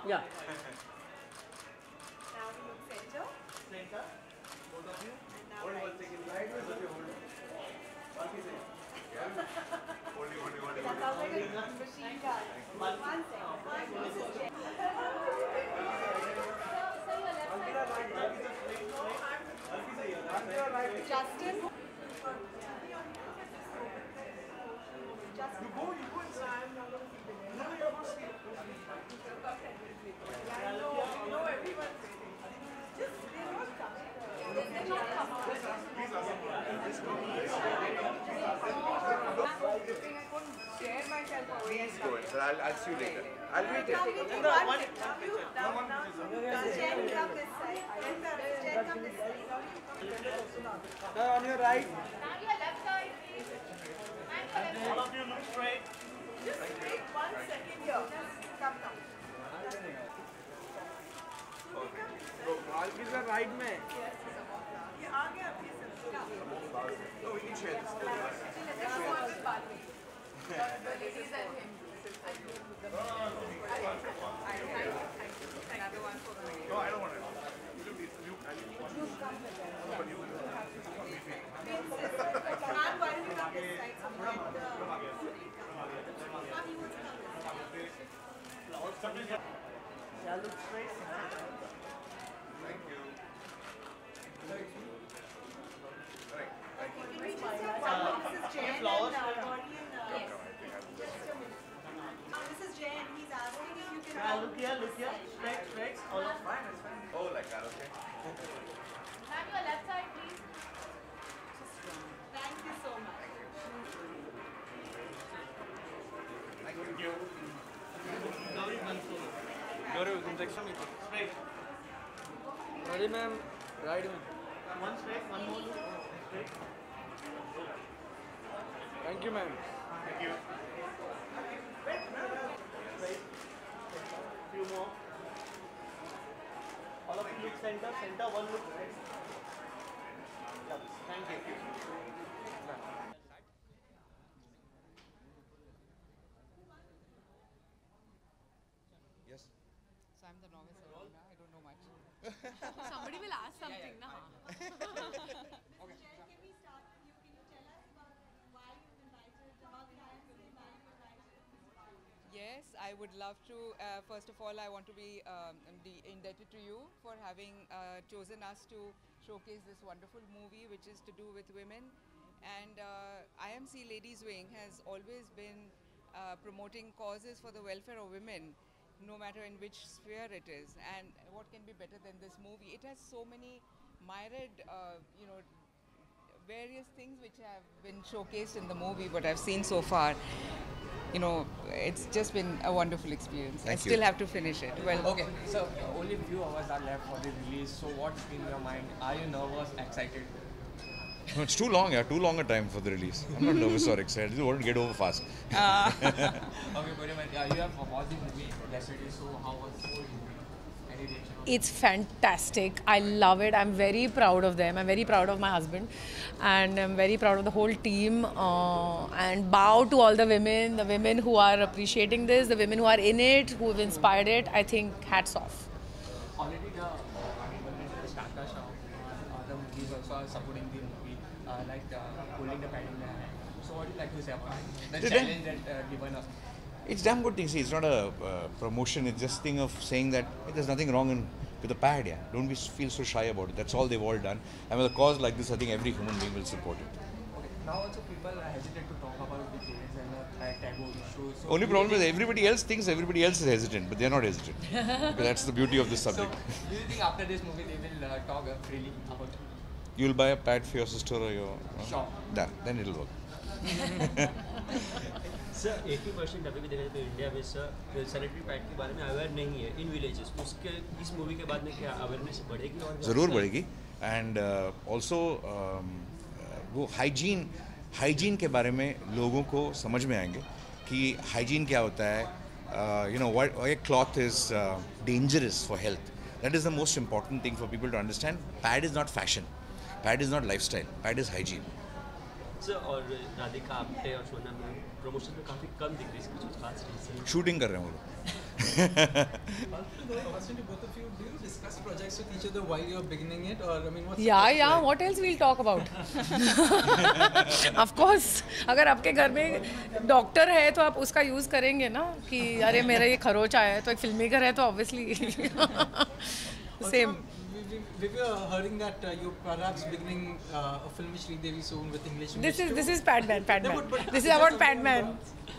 Yeah. Now we look center. Center. Both of you. And now Hold right. one second. Right way, okay, hold. Balki say. Yeah. Hold it. The cover is machine gun. One second. This is Jen. Justin. You go inside. No, you're not scared. I know everyone's waiting. Just, they're not coming. They're not coming. I couldn't share myself away. Please go ahead, sir. I'll see you later. I'll wait Now here. we do one thing. Now Jen come this side. Jen come this side. Sir, on your right. Now your left side, please. And your left All of you look straight. Just wait 1 second here. Come. Balki sir, right में. ये आ गया अभी सब. No, we can share this. Let's go on with Balki. The ladies and him. Another one for me. No, I don't want it. Ma'am, why don't you come this side? Yeah, look straight. Thank you. Correct. Can we just have one? This is Jen and Gauri and just a minute. This is Jen. He's asking if you can come. Look here. Straight. All of fine, it's fine. Oh, like that, okay. Ma'am, your left side, please. Thank you so much. Thank you. Gauri, तुम section में. Straight. Ready, ma'am. Right में. One straight, one more look. Straight. Thank you, ma'am. Thank you. Straight. Few more. All of you look center, one look right. Thank you. Yes. So I'm the novice around now. I don't know much. Somebody will ask something, na? Jen, can we start with you? Can you tell us about why you invited, about the IMC, why you invited? Yes, I would love to. First of all, I want to be indebted to you for having chosen us to showcase this wonderful movie, which is to do with women. And IMC Ladies Wing has always been promoting causes for the welfare of women, no matter in which sphere it is. And what can be better than this movie? It has so many myriad, various things which have been showcased in the movie, what I've seen so far. It's just been a wonderful experience. I still have to finish it. Well, Okay, so only few hours are left for the release. So what's in your mind? Are you nervous, excited? No, it's too long, too long a time for the release. I'm not nervous or excited. I just want to get over fast. Okay, Padman, you have watched the movie yesterday, so how was the whole movie? Any reaction? It's fantastic. I love it. I'm very proud of them. I'm very proud of my husband. And I'm very proud of the whole team. And bow to all the women who are appreciating this, the women who are in it, who have inspired it. I think hats off. Already the starter show, the movies also are supporting the movie, holding the padding there. So what do you like to say about it? The challenge that given us? It's damn good thing. See, it's not a promotion. It's just thing of saying that there's nothing wrong with the pad. Yeah, don't feel so shy about it. That's all they've all done. And with a cause like this, I think every human being will support it. Okay. now also people hesitate to talk about the parents and taboo issues. So Only problem is everybody else thinks everybody else is hesitant, but they're not hesitant. Because that's the beauty of this subject. So, do you think after this movie they will talk freely about it? You'll buy a pad for your sister or your... Sure. Done. Then it'll work. Sir 80% अभी भी देखा जाए तो India में sir sanitary pad के बारे में aware नहीं है इन विलेजेस उसके इस मूवी के बाद में क्या अवेयरनेस बढ़ेगी और ज़रूर बढ़ेगी एंड ऑल्सो वो हाइजीन के बारे में लोगों को समझ में आएंगे कि हाइजीन क्या होता है you know what a cloth is dangerous for health that is the most important thing for people to understand pad is not fashion pad is not lifestyle pad is hygiene sir और राधिका आप्टे और सोना में promotion में काफ़ी कम दिख रही है कुछ खास रीजन शूटिंग कर रहे हैं वो लोग Question to both of you. Do you discuss projects with each other while you're beginning it, or I mean, what's Yeah. What else we'll talk about? Of course. अगर आपके घर में डॉक्टर है तो आप उसका यूज़ करेंगे ना कि अरे मेरा ये खरोच आया है तो एक फिल्म मेकर है तो obviously same. We were hearing that you're perhaps beginning a film with Sridevi soon with English. This is Padman. No, but This is about Padman.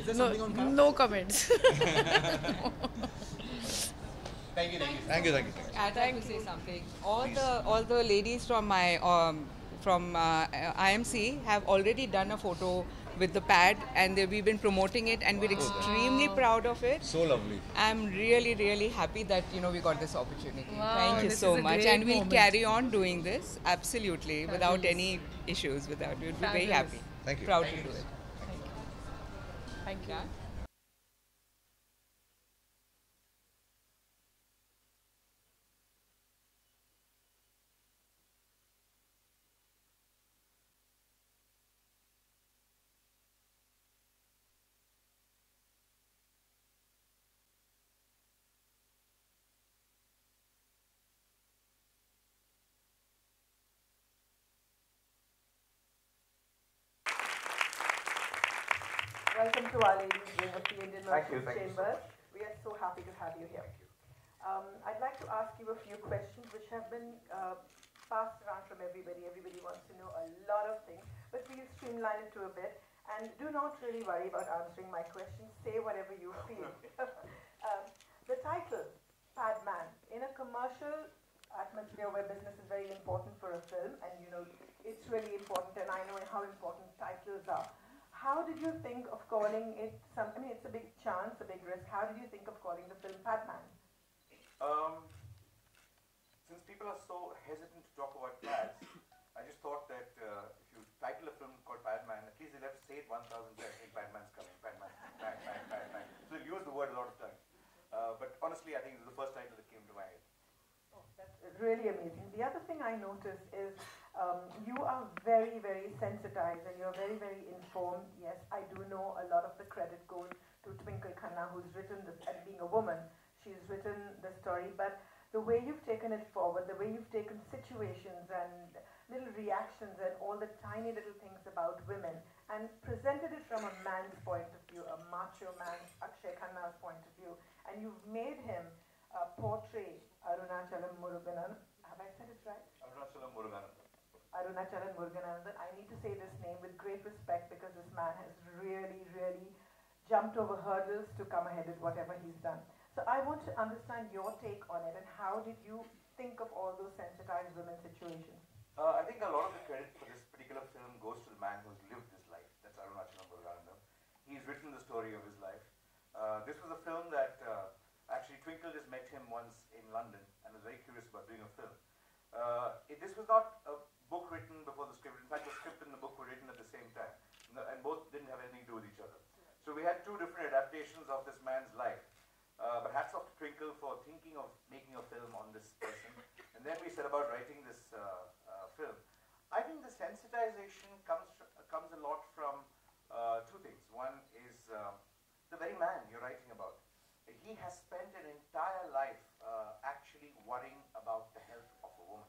Is there something on cards? No comments. Thank you. I'd like to say something. All the ladies from my IMC have already done a photo with the pad, and we've been promoting it, and we're extremely proud of it. So lovely. I'm really happy that we got this opportunity. Wow, Thank you this so is a much, great and we'll moment. carry on doing this absolutely without any issues. We'll be very Fabulous. happy. Thank you. Proud to do it. Thank you. Yeah. Welcome to Our Lady's Wing of the Indian Merchants Chamber. We are so happy to have you here. I'd like to ask you a few questions which have been passed around from everybody. Everybody wants to know a lot of things, but we'll streamline it to a bit. And do not really worry about answering my questions. Say whatever you feel. The title, Padman, in a commercial atmosphere where business is very important for a film, and it's really important, and I know how important titles are. How did you think of calling it something? It's a big chance, a big risk. How did you think of calling the film Padman? Since people are so hesitant to talk about pads, I just thought that if you title a film called Padman, at least they'll have to say it 1,000 times. Hey, Padman's coming, Padman, Padman. So they'll use the word a lot of times. But honestly, I think it was the first title that came to my head. Oh, that's really amazing. The other thing I noticed is you are very sensitized and you're very informed. Yes, I do know a lot of the credit goes to Twinkle Khanna, who's written this, and being a woman, she's written the story, but the way you've taken it forward, the way you've taken situations and little reactions and all the tiny little things about women and presented it from a man's point of view, a macho man, Akshay Khanna's point of view, and you've made him portray Arunachalam Muruganan. Have I said it right? Arunachalam Muruganan. Arunachalam Muruganandan. I need to say this name with great respect because this man has really jumped over hurdles to come ahead with whatever he's done. So I want to understand your take on it and how did you think of all those sensitized women situations? I think a lot of the credit for this particular film goes to the man who's lived this life. That's Arunachalam Muruganandam. He's written the story of his life. This was a film that actually Twinkle just met him once in London and was very curious about doing a film. This was not a book written before the script. In fact, the script and the book were written at the same time, and both didn't have anything to do with each other. So we had two different adaptations of this man's life. But hats off to Twinkle for thinking of making a film on this person. And then we set about writing this film. I think the sensitization comes a lot from two things. One is the very man you're writing about. He has spent an entire life actually worrying about the health of a woman,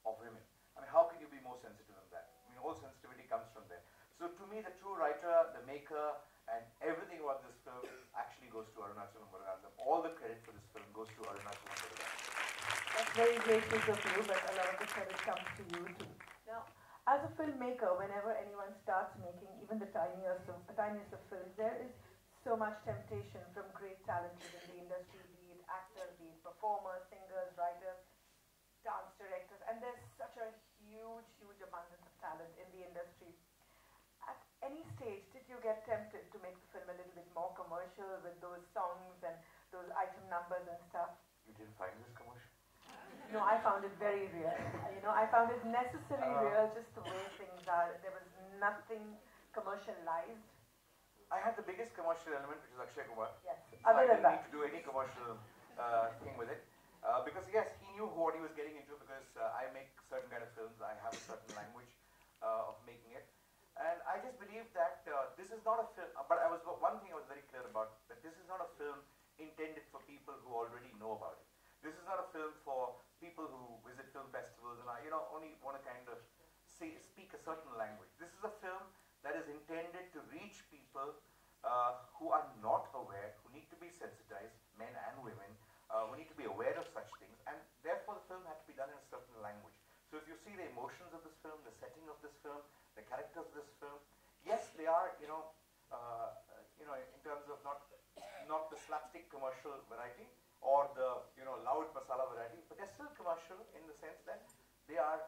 of women. I mean, how can you be more sensitive than that? I mean, all sensitivity comes from there. So to me, the true writer, the maker, and everything about this film actually goes to Arunachalam Muruganandam. All the credit for this film goes to Arunachalam Muruganandam. That's very gracious of you, but a lot of the credit comes to you too. Now, As a filmmaker, whenever anyone starts making even the tiniest of films, there is so much temptation from great talent within the industry, be it actors, be it performers, singers, writers, dance directors, and there's such a huge, huge abundance of talent in the industry. At any stage, did you get tempted to make the film a little bit more commercial with those songs and those item numbers and stuff? You didn't find this commercial? No, I found it very real. I found it necessarily real, just the way things are. There was nothing commercialized. I had the biggest commercial element, which is Akshay Kumar. Yes. So Other I than didn't that. need to do any commercial thing with it. Because yes, he knew what he was getting into because I make certain kind of films. I have a certain language of making it. And I just believe that this is not a film, but one thing I was very clear about, that this is not a film intended for people who already know about it. This is not a film for people who visit film festivals and only want to kind of speak a certain language. This is a film that is intended to reach people who are not aware, who need to be sensitized, men and women, who need to be aware of such things, and therefore the film had to be done in a certain language. So if you see the emotions of this film, the setting of this film, the characters of this film, yes, they are, in terms of not the slapstick commercial variety or the loud masala variety, but they're still commercial in the sense that they are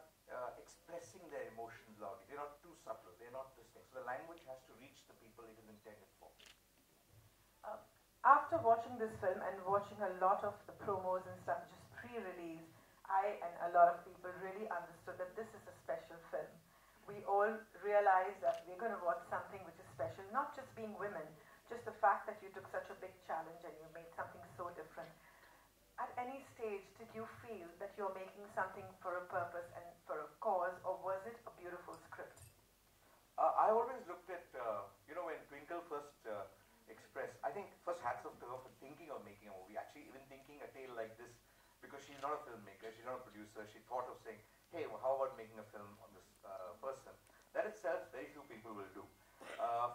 expressing their emotions loudly. They're not too subtle. They're not this thing. So the language has to reach the people it is intended for. After watching this film and watching a lot of the promos and stuff just pre-release, I and a lot of people really understood that this is a special film. We all realized that we're going to watch something which is special, not just being women, just the fact that you took such a big challenge and you made something so different. At any stage, did you feel that you're making something for a purpose and for a cause, or was it a beautiful script? I always looked at, when Twinkle first expressed, I think first hats off to her for thinking of making a movie, actually even thinking a tale like this, because she's not a filmmaker, she's not a producer. She thought of saying, hey, well, how about making a film on this person? That itself, very few people will do.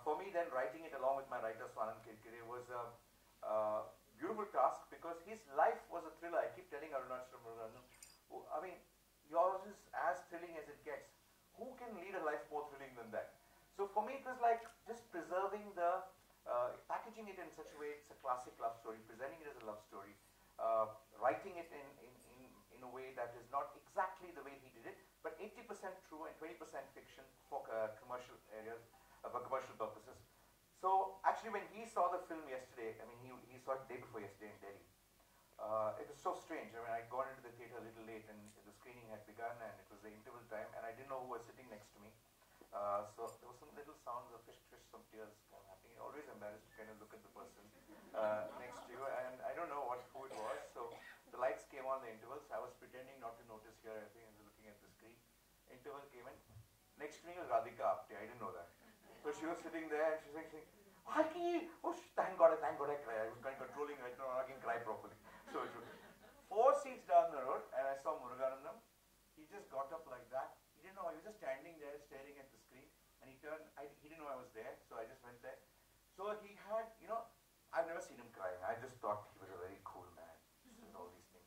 For me then, writing it along with my writer Swanand Kirkire was a beautiful task, because his life was a thriller. I keep telling Arunachal Murugan, I mean, yours is as thrilling as it gets. Who can lead a life more thrilling than that? So for me, it was like just preserving the, packaging it in such a way, it's a classic love story, presenting it as a love story, writing it in a way that is not exactly the way he did it, but 80% true and 20% fiction for commercial areas, for commercial purposes. So actually when he saw the film yesterday, I mean he saw it the day before yesterday in Delhi, it was so strange. I mean, I'd gone into the theatre a little late and the screening had begun and it was the interval time and I didn't know who was sitting next to me. So there was some little sounds of fish, some tears kind of happening. You're always embarrassed to kind of look at the person next to you, and I don't know who it was. So the lights came on the intervals. I was pretending not to notice here, I think, and looking at the screen. Interval came in. Next to me was Radhika Apte. I didn't know that. So she was sitting there and she was saying, oh, thank God I cried. I was kind of controlling, I can cry properly. So it was 4 seats down the road, and I saw Muruganandam. He just got up like that. He didn't know, he was just standing there staring at the screen, and he turned, he didn't know I was there, so I just went there. So he had, I've never seen him cry. I just thought he was a very cool man, and all these things.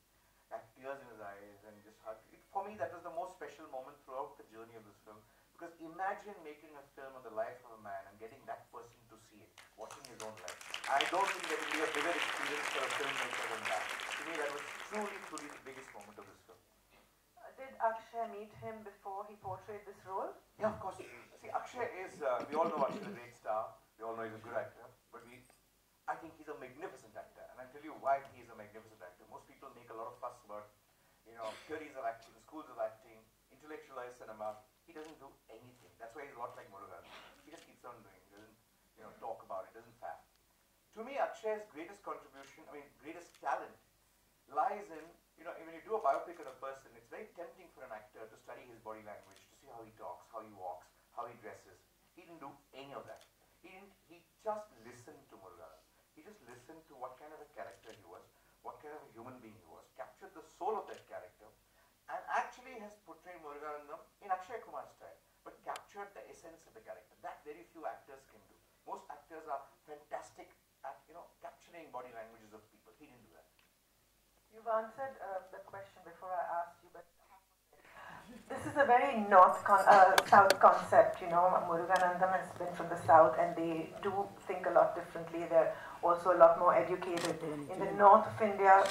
Had tears in his eyes and just hugged. For me, that was the most special moment throughout the journey of this film, because imagine making a film on the life of a man and getting that person to see it, watching his own life. I don't think there will be a bigger experience for a filmmaker than that. To me, that was truly, truly the biggest moment of this film. Did Akshay meet him before he portrayed this role? Yeah, of course. See, Akshay is, we all know Akshay is a great star. We all know he's a good actor. But I think he's a magnificent actor. And I'll tell you why he is a magnificent actor. Most people make a lot of fuss about, theories of acting, schools of acting, intellectualized cinema. He doesn't do anything. That's why he's a lot like Murugan. He just keeps on doing. He doesn't, talk about it, doesn't faff. To me, Akshay's greatest contribution, greatest talent, lies in, when you do a biopic on a person, it's very tempting for an actor to study his body language, to see how he talks, how he walks, how he dresses. He didn't do any of that. He just listened to Murugan. He just listened to what kind of a character he was, what kind of a human being he was, captured the soul of that character, and actually has portrayed Muruganandam in Akshay Kumar's style, but captured the essence of the character. That very few actors can do. Most actors are fantastic at, capturing body languages of people. He didn't do that. You've answered the question before I asked you, but This is a very south concept, you know. Muruganandam has been from the south and they do think a lot differently. They're also a lot more educated. In the north of India,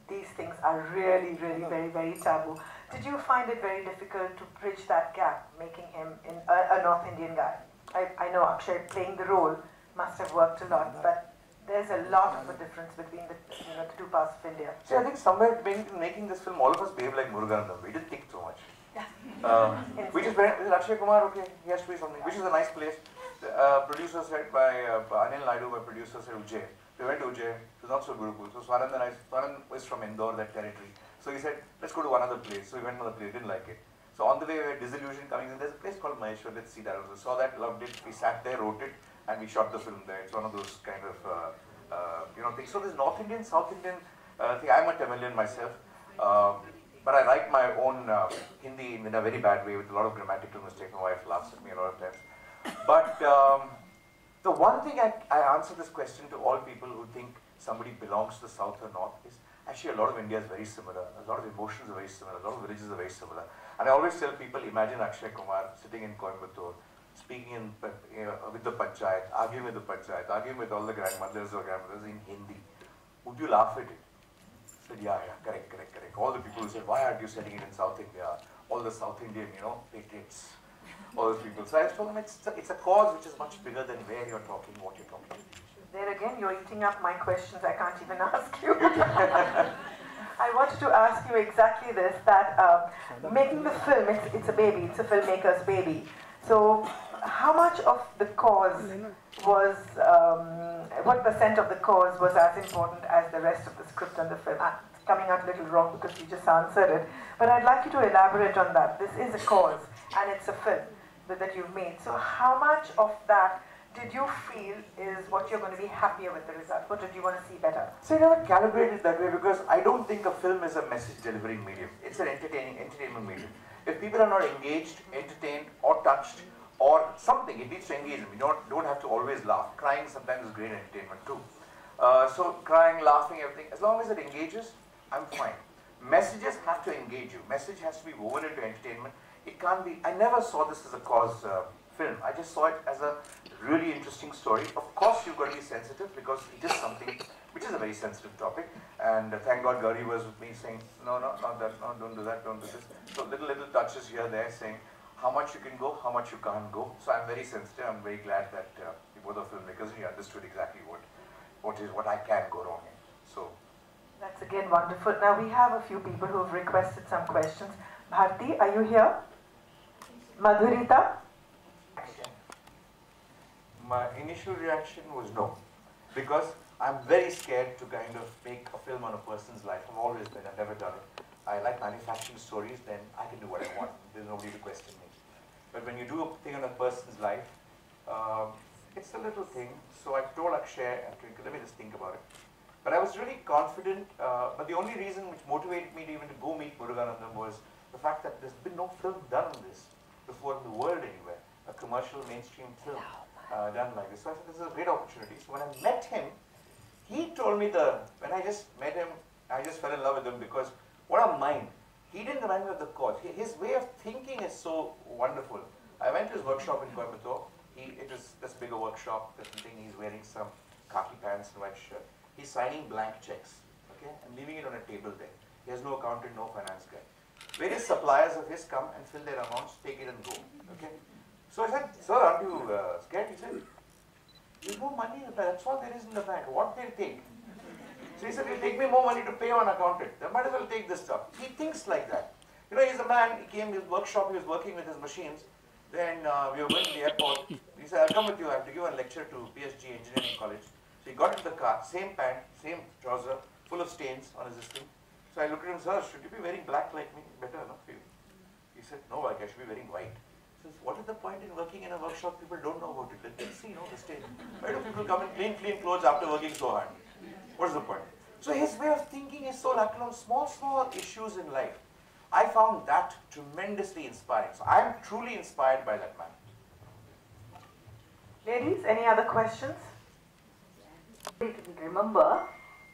these things are really, really very, very taboo. Did you find it very difficult to bridge that gap, making him a North Indian guy? I know Akshay playing the role must have worked a lot, but there's a lot of a difference between the two parts of India. See, I think somewhere making this film, all of us behave like Muruganandam. We didn't think too much. We just went with Akshay Kumar, okay, he has to be something, which is a nice place. The producer said by Anil Naidu, my producer said Ujjain. We went to Ujjain, it was not so beautiful. So Swaran is from Indore, that territory. So he said, let's go to one other place. So we went to another place, didn't like it. So on the way we were disillusioned coming in, there's a place called Maheshwar, let's see that. We saw that, loved it, we sat there, wrote it, and we shot the film there. It's one of those kind of, things. So this North Indian, South Indian thing, I'm a Tamilian myself. But I write my own Hindi in a very bad way with a lot of grammatical mistakes. My wife laughs at me a lot of times. But the one thing I answer this question to all people who think somebody belongs to the South or North is actually a lot of India is very similar. A lot of emotions are very similar. A lot of villages are very similar. And I always tell people, imagine Akshay Kumar sitting in Coimbatore, speaking with the Panchayat, arguing with the Panchayat, arguing with all the grandmothers or grandmothers in Hindi. Would you laugh at it? I said, yeah, correct. All the people who said, why aren't you selling it in South India? All the South Indian, patriots, all those people. So I told them it's a cause which is much bigger than where you're talking, what you're talking. There again, you're eating up my questions. I can't even ask you. I wanted to ask you exactly this, that making the film, it's a baby, it's a filmmaker's baby. So how much of the cause was, what percent of the cause was as important as the rest of the script and the film? It's coming out a little wrong because you just answered it. But I'd like you to elaborate on that. This is a cause and it's a film that you've made. So how much of that did you feel is what you're going to be happier with the result? What did you want to see better? So I never calibrated that way because I don't think a film is a message delivering medium. It's an entertainment medium. If people are not engaged, entertained or touched or something, it needs to engage them. You don't have to always laugh. Crying sometimes is great entertainment too. So crying, laughing, everything, as long as it engages, I'm fine. Messages have to engage you. Message has to be woven into entertainment. It can't be, I never saw this as a cause film. I just saw it as a really interesting story. Of course, you've got to be sensitive because it is something which is a very sensitive topic. And thank God Gauri was with me saying, no, not that, no, don't do that, don't do this. So little touches here, there, saying how much you can go, how much you can't go. So I'm very sensitive. I'm very glad that you both are filmmakers and you understood exactly what I can go wrong in. So that's again wonderful. Now we have a few people who have requested some questions. Bharti, are you here? Madhurita? My initial reaction was no, because I'm very scared to kind of make a film on a person's life. I've always been, I've never done it. I like manufacturing stories, then I can do what I want. There's nobody to question me. But when you do a thing on a person's life, it's a little thing. So I told Akshay, let me just think about it. But I was really confident, but the only reason which motivated me to even to go meet Muruganandam was the fact that there's been no film done on this before in the world anywhere, a commercial mainstream film done like this. So I said, this is a great opportunity. So when I met him, he told me when I just met him, I just fell in love with him because what a mind. He didn't remind me of the cause. His way of thinking is so wonderful. I went to his workshop in Coimbatore. It was this bigger workshop, different thing. He's wearing some khaki pants and white shirt. He's signing blank checks, okay, and leaving it on a table there. He has no accountant, no finance guy. Various suppliers of his come and fill their amounts, take it and go, okay. So I said, sir, aren't you scared? He said, there's no money in the bank. That's all there is in the bank. What they'll take? So he said, it'll take me more money to pay on accountant. They might as well take this stuff. He thinks like that. You know, he's a man, he came to his workshop, he was working with his machines. Then we were going to the airport. He said, I'll come with you. I have to give a lecture to PSG Engineering College. So he got into the car, same pant, same trouser, full of stains on his thing. So I looked at him, sir, should you be wearing black like me? Better enough for you. He said, no, I should be wearing white. He says, what is the point in working in a workshop? People don't know about it. Let them see, the stain. Why do people come in clean clothes after working so hard? What's the point? So his way of thinking is so like on small issues in life. I found that tremendously inspiring. So I am truly inspired by that man. Ladies, any other questions? Remember,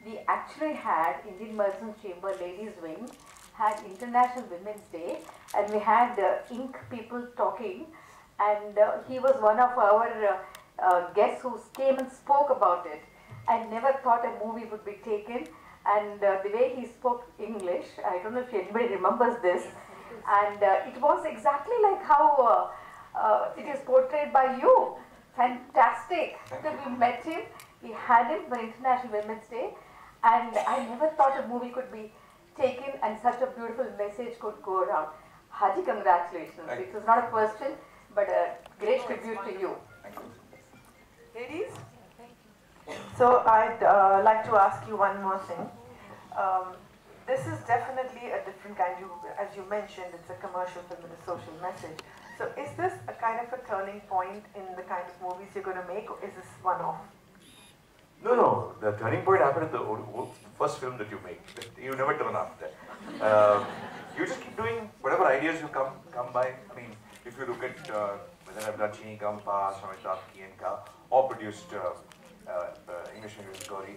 we actually had Indian Merchant Chamber ladies wing, had International Women's Day, and we had ink people talking, and he was one of our guests who came and spoke about it. I never thought a movie would be taken, and the way he spoke English, I don't know if anybody remembers this, and it was exactly like how it is portrayed by you. Fantastic. We met him, we had him for International Women's Day, and I never thought a movie could be taken and such a beautiful message could go around. Haji, congratulations. It was not a question, but a great tribute to you. Ladies? So I'd like to ask you one more thing. This is definitely a different kind. As you mentioned, it's a commercial film with a social message. So is this a kind of a turning point in the kind of movies you're going to make, or is this one-off? No. The turning point happened in the first film that you make. You never turn after that. You just keep doing whatever ideas you come by. I mean, if you look at whether I've done Chini Kampa, Samita Kienka, or produced English English Gauri,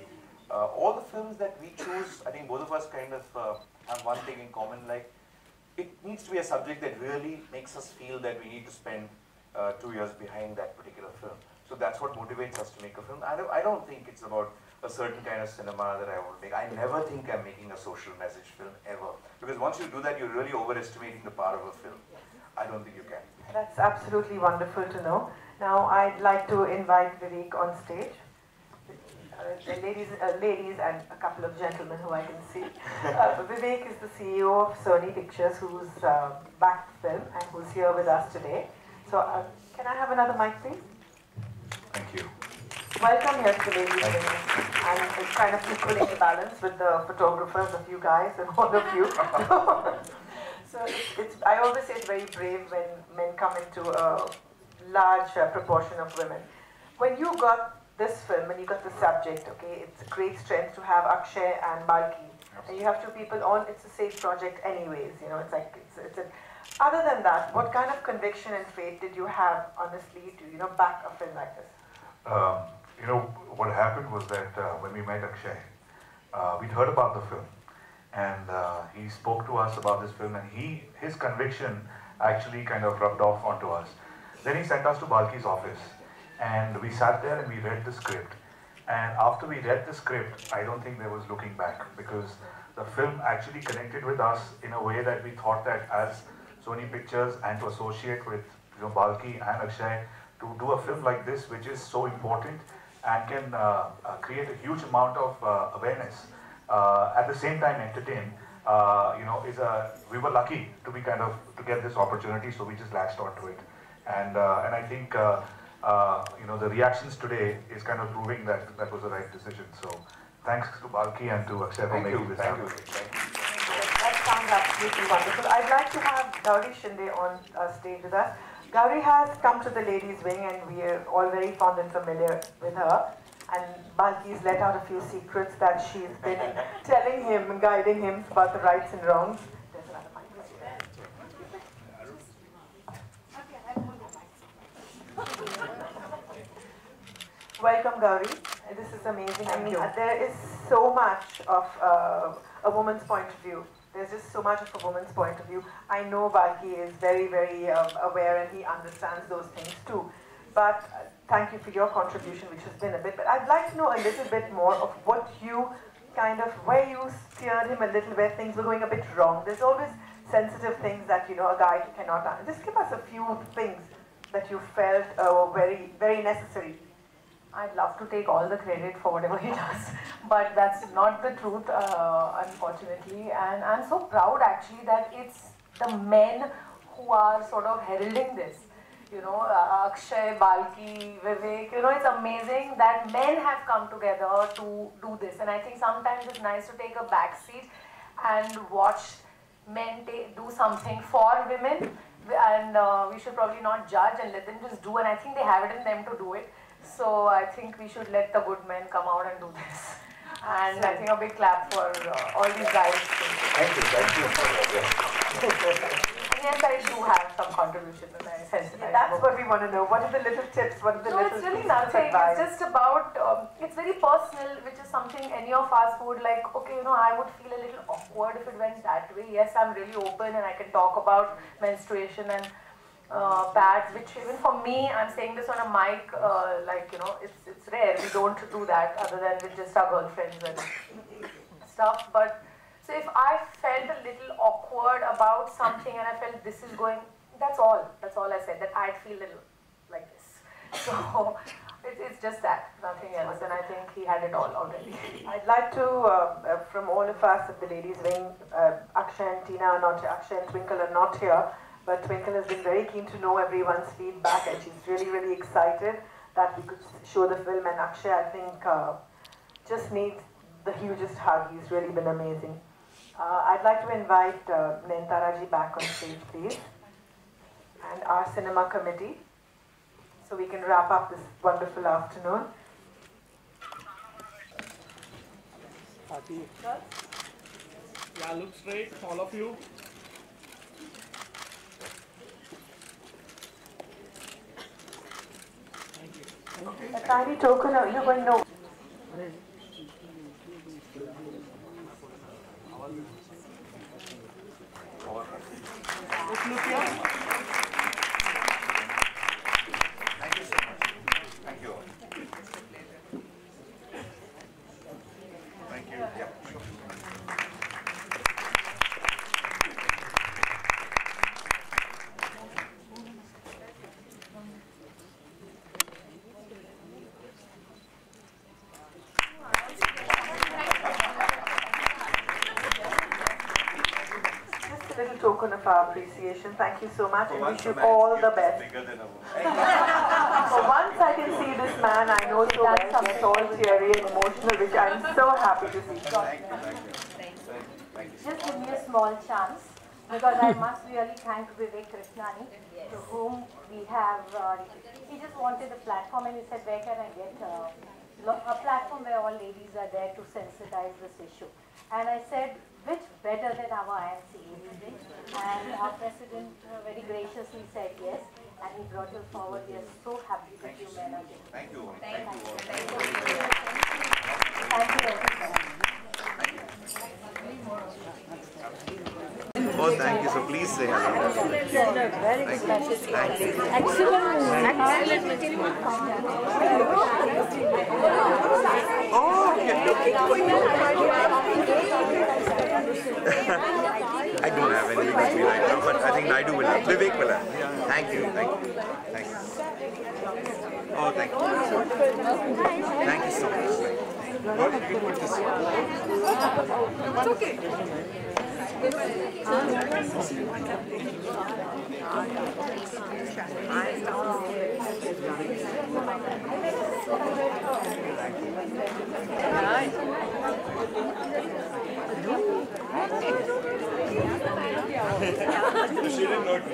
all the films that we choose, I think both of us kind of have one thing in common, like it needs to be a subject that really makes us feel that we need to spend 2 years behind that particular film. So that's what motivates us to make a film. I don't think it's about a certain kind of cinema that I want to make. I never think I'm making a social message film, ever. Because once you do that, you're really overestimating the power of a film. I don't think you can. That's absolutely wonderful to know. Now I'd like to invite Vivek on stage. Ladies and a couple of gentlemen who I can see. Vivek is the CEO of Sony Pictures, who's backed the film and who's here with us today. So can I have another mic, please? Thank you. Welcome here to the ladies' wing. And it's kind of equaling the balance with the photographers, a few guys, and all of you. So I always say it's very brave when men come into a large proportion of women. When you got this film and you got the subject, okay, it's a great strength to have Akshay and Balki. And you have two people on, it's a safe project anyways, you know, it's like, other than that, what kind of conviction and faith did you have, honestly, to, you know, back a film like this? You know, what happened was that when we met Akshay, we'd heard about the film, and he spoke to us about this film, and his conviction actually kind of rubbed off onto us. Then he sent us to Balki's office, and we sat there and we read the script. And after we read the script, I don't think there was looking back, because the film actually connected with us in a way that we thought that as Sony Pictures and to associate with, you know, Balki and Akshay, to do a film like this, which is so important and can create a huge amount of awareness, at the same time entertain, you know, we were lucky to be to get this opportunity, so we just latched onto it. And I think, you know, the reactions today is kind of proving that that was the right decision. So thanks to Balki and to Akshay for making this happen. That sounds absolutely wonderful. I'd like to have Gauri Shinde on stage with us. Gauri has come to the ladies' wing, and we are all very fond and familiar with her. And Balki's let out a few secrets that she's been telling him and guiding him about the rights and wrongs. There's another mic. Welcome, Gauri. This is amazing. I mean, there is so much of a woman's point of view. There's just so much of a woman's point of view. I know Balki is very, very aware, and he understands those things too. But thank you for your contribution, which has been a bit. But I'd like to know a little bit more of what you where you steered him a little, where things were going a bit wrong. There's always sensitive things that, you know, a guy cannot handle. Just give us a few things that you felt were very, very necessary. I'd love to take all the credit for whatever he does, but that's not the truth, unfortunately. And I'm so proud, actually, that it's the men who are sort of heralding this. You know, Akshay, Balki, Vivek, you know, it's amazing that men have come together to do this. And I think sometimes it's nice to take a back seat and watch men do something for women. And we should probably not judge and let them just do. And I think they have it in them to do it. So I think we should let the good men come out and do this. And I think a big clap for all these guys. Thank you. yes, I do have some contribution and I sensitize. That's what we want to know. What are the little tips? What are the little it's really pieces of nothing. advice? It's just about, it's very personal, which is something any of us would like, okay, you know, I would feel a little awkward if it went that way. Yes, I'm really open and I can talk about menstruation and pads, which even for me, I'm saying this on a mic, like, you know, it's rare. We don't do that other than with just our girlfriends and stuff. But so if I felt a little awkward about something and I felt this is going, that's all I said, that I'd feel a little like this. So it's just that, nothing else, and I think he had it all already. I'd like to, from all of us, the ladies wing, Akshay and Tina are not here, Akshay and Twinkle are not here, but Twinkle has been very keen to know everyone's feedback and she's really, really excited that we could show the film, and Akshay, I think, just needs the hugest hug. He's really been amazing. I'd like to invite Nayanthara ji back on stage, please, and our cinema committee, so we can wrap up this wonderful afternoon. Yeah, look straight, all of you. A tiny token of you going no. Look here. Thank you so much. Thank you all. Thank you. Yeah. Just a little token of our appreciation. Thank you so much, and wish you all the best. Bigger than a woman. So once I can see this man I know so well get all teary and emotional, which I'm so happy to see. Thank you. Just give me a small chance, because I must really thank Vivek Krishnani, to whom we have, he just wanted a platform and he said, where can I get a platform where all ladies are there to sensitize this issue. And I said, which better than our IMC, and our president very graciously said yes, and he brought you forward. We are so happy that you men are here. Thank you. Thank you everyone. Oh, thank you. So please say hello. Very good. Thank you. Oh, you're looking for you. I don't have anything with me right now, but I think Naidu will have. Vivek will have. Thank you. Thank you. Thank you. Oh, thank you. Thank you so much. What did you put this one? It's okay. She didn't notice.